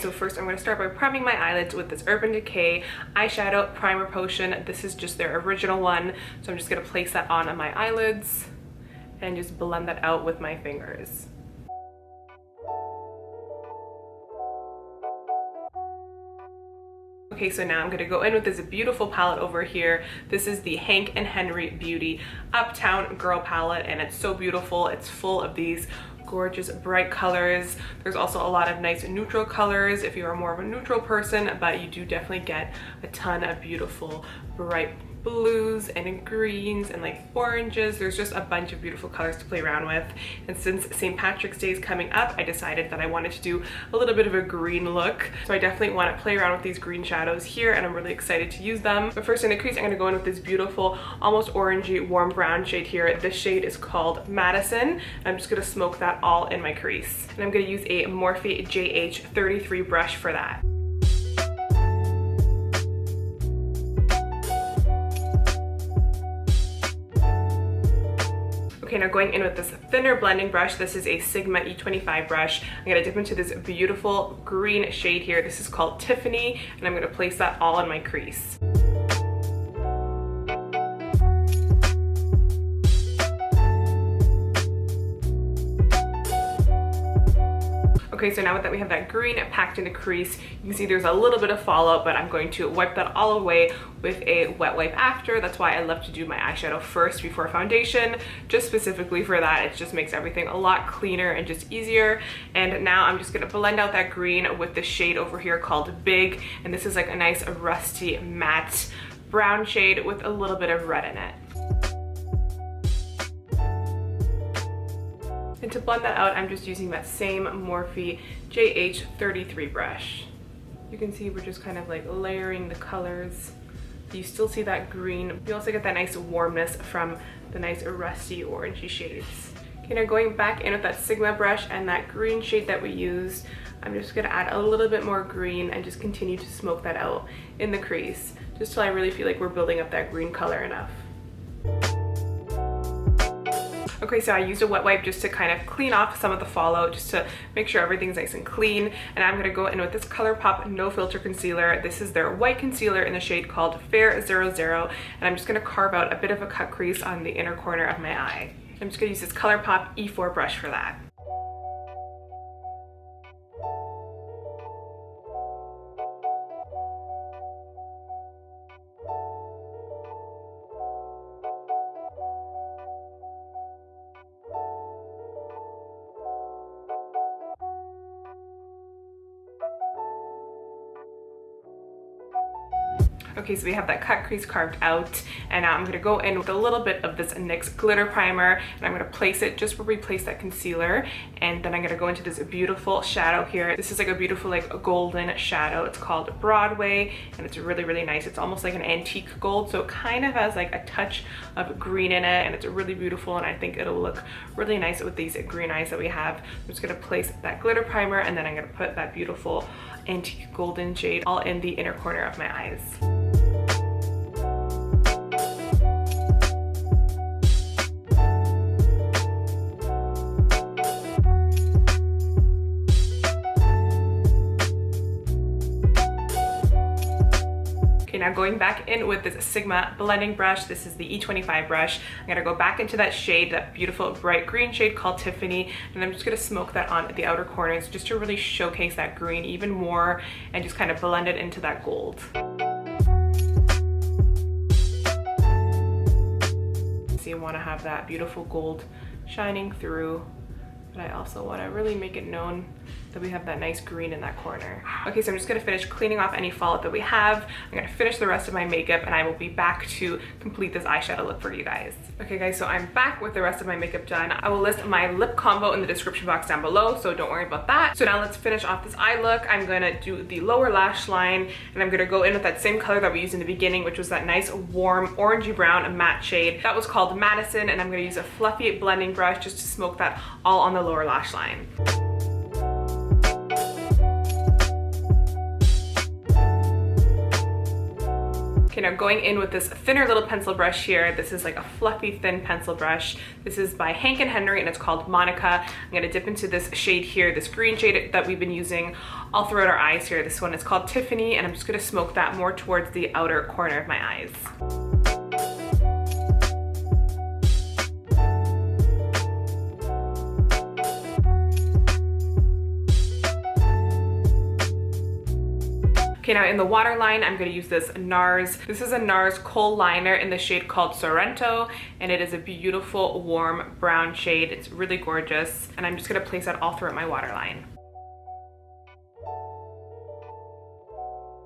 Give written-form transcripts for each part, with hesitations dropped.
so first I'm going to start by priming my eyelids with this Urban Decay eyeshadow primer potion. This is just their original one, so I'm just going to place that on my eyelids and just blend that out with my fingers. Okay, so now I'm going to go in with this beautiful palette over here. This is the Hank and Henry Beauty Uptown Girl Palette, and it's so beautiful. It's full of these gorgeous bright colors. There's also a lot of nice neutral colors if you are more of a neutral person, but you do definitely get a ton of beautiful bright blues and greens and like oranges. There's just a bunch of beautiful colors to play around with. And since St. Patrick's Day is coming up, I decided that I wanted to do a little bit of a green look. So I definitely want to play around with these green shadows here, and I'm really excited to use them. But first in the crease, I'm going to go in with this beautiful almost orangey warm brown shade here. This shade is called Madison. I'm just going to smoke that all in my crease. And I'm going to use a Morphe JH33 brush for that. Okay, now going in with this thinner blending brush. This is a Sigma E25 brush. I'm going to dip into this beautiful green shade here. This is called Tiffany, and I'm going to place that all in my crease. Okay, so now that we have that green packed in the crease, you can see there's a little bit of fallout, but I'm going to wipe that all away with a wet wipe after. That's why I love to do my eyeshadow first before foundation, just specifically for that. It just makes everything a lot cleaner and just easier. And now I'm just gonna blend out that green with the shade over here called Big, and this is like a nice rusty matte brown shade with a little bit of red in it. And to blend that out, I'm just using that same Morphe JH33 brush. You can see we're just kind of like layering the colors. You still see that green. You also get that nice warmness from the nice rusty orangey shades. Okay, now going back in with that Sigma brush and that green shade that we used, I'm just gonna add a little bit more green and just continue to smoke that out in the crease, just till I really feel like we're building up that green color enough. Okay, so I used a wet wipe just to kind of clean off some of the fallout, just to make sure everything's nice and clean. And I'm gonna go in with this ColourPop No Filter Concealer. This is their white concealer in the shade called Fair 00, and I'm just gonna carve out a bit of a cut crease on the inner corner of my eye. I'm just gonna use this ColourPop E4 brush for that. Okay, so we have that cut crease carved out, and now I'm going to go in with a little bit of this NYX glitter primer, and I'm going to place it just where we place that concealer, and then I'm going to go into this beautiful shadow here. This is like a beautiful like a golden shadow. It's called Broadway, and it's really, really nice. It's almost like an antique gold, so it kind of has like a touch of green in it, and it's really beautiful, and I think it'll look really nice with these green eyes that we have. I'm just going to place that glitter primer, and then I'm going to put that beautiful antique golden shade all in the inner corner of my eyes. Now going back in with this Sigma blending brush. This is the E25 brush. I'm gonna go back into that shade, that beautiful bright green shade called Tiffany, and I'm just gonna smoke that on the outer corners just to really showcase that green even more and just kind of blend it into that gold. So you wanna have that beautiful gold shining through, but I also wanna really make it known that we have that nice green in that corner. Okay, so I'm just gonna finish cleaning off any fallout that we have. I'm gonna finish the rest of my makeup, and I will be back to complete this eyeshadow look for you guys. Okay guys, so I'm back with the rest of my makeup done. I will list my lip combo in the description box down below, so don't worry about that. So now let's finish off this eye look. I'm gonna do the lower lash line, and I'm gonna go in with that same color that we used in the beginning, which was that nice warm orangey brown matte shade. That was called Madison, and I'm gonna use a fluffy blending brush just to smoke that all on the lower lash line. Okay, now going in with this thinner little pencil brush here. This is like a fluffy thin pencil brush. This is by Hank and Henry and it's called Monica. I'm gonna dip into this shade here, this green shade that we've been using all throughout our eyes here. This one is called Tiffany, and I'm just gonna smoke that more towards the outer corner of my eyes. Okay, now in the waterline, I'm gonna use this NARS. This is a NARS kohl liner in the shade called Sorrento, and it is a beautiful, warm brown shade. It's really gorgeous, and I'm just gonna place that all throughout my waterline.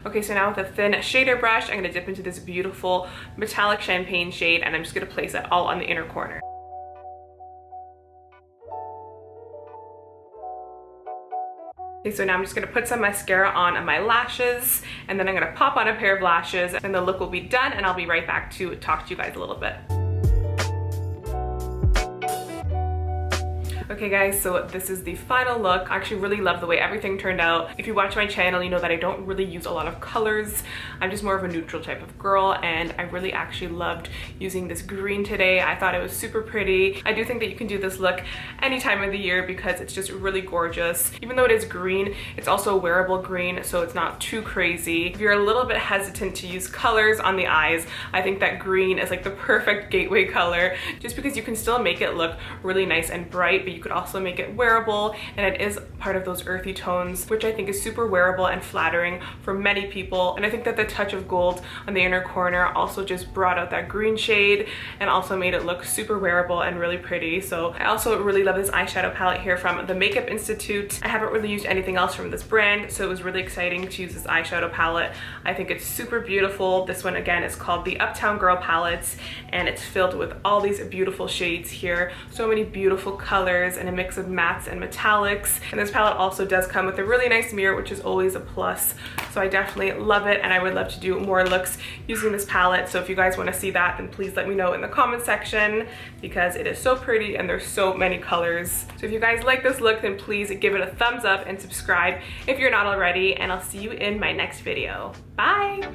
Okay, so now with a thin shader brush, I'm gonna dip into this beautiful metallic champagne shade, and I'm just gonna place it all on the inner corner. Okay, so now I'm just gonna put some mascara on my lashes, and then I'm gonna pop on a pair of lashes, and the look will be done, and I'll be right back to talk to you guys a little bit. Okay guys, so this is the final look. I actually really love the way everything turned out. If you watch my channel, you know that I don't really use a lot of colors. I'm just more of a neutral type of girl, and I really actually loved using this green today. I thought it was super pretty. I do think that you can do this look any time of the year because it's just really gorgeous. Even though it is green, it's also a wearable green, so it's not too crazy. If you're a little bit hesitant to use colors on the eyes, I think that green is like the perfect gateway color, just because you can still make it look really nice and bright, but you could also make it wearable, and it is part of those earthy tones, which I think is super wearable and flattering for many people. And I think that the touch of gold on the inner corner also just brought out that green shade and also made it look super wearable and really pretty. So I also really love this eyeshadow palette here from the Makeup Institute. I haven't really used anything else from this brand, so it was really exciting to use this eyeshadow palette. I think it's super beautiful. This one again is called the Uptown Girl Palettes, and it's filled with all these beautiful shades here. So many beautiful colors and a mix of mattes and metallics. And this palette also does come with a really nice mirror, which is always a plus. So I definitely love it, and I would love to do more looks using this palette. So if you guys want to see that, then please let me know in the comment section, because it is so pretty and there's so many colors. So if you guys like this look, then please give it a thumbs up and subscribe if you're not. already, and I'll see you in my next video. Bye!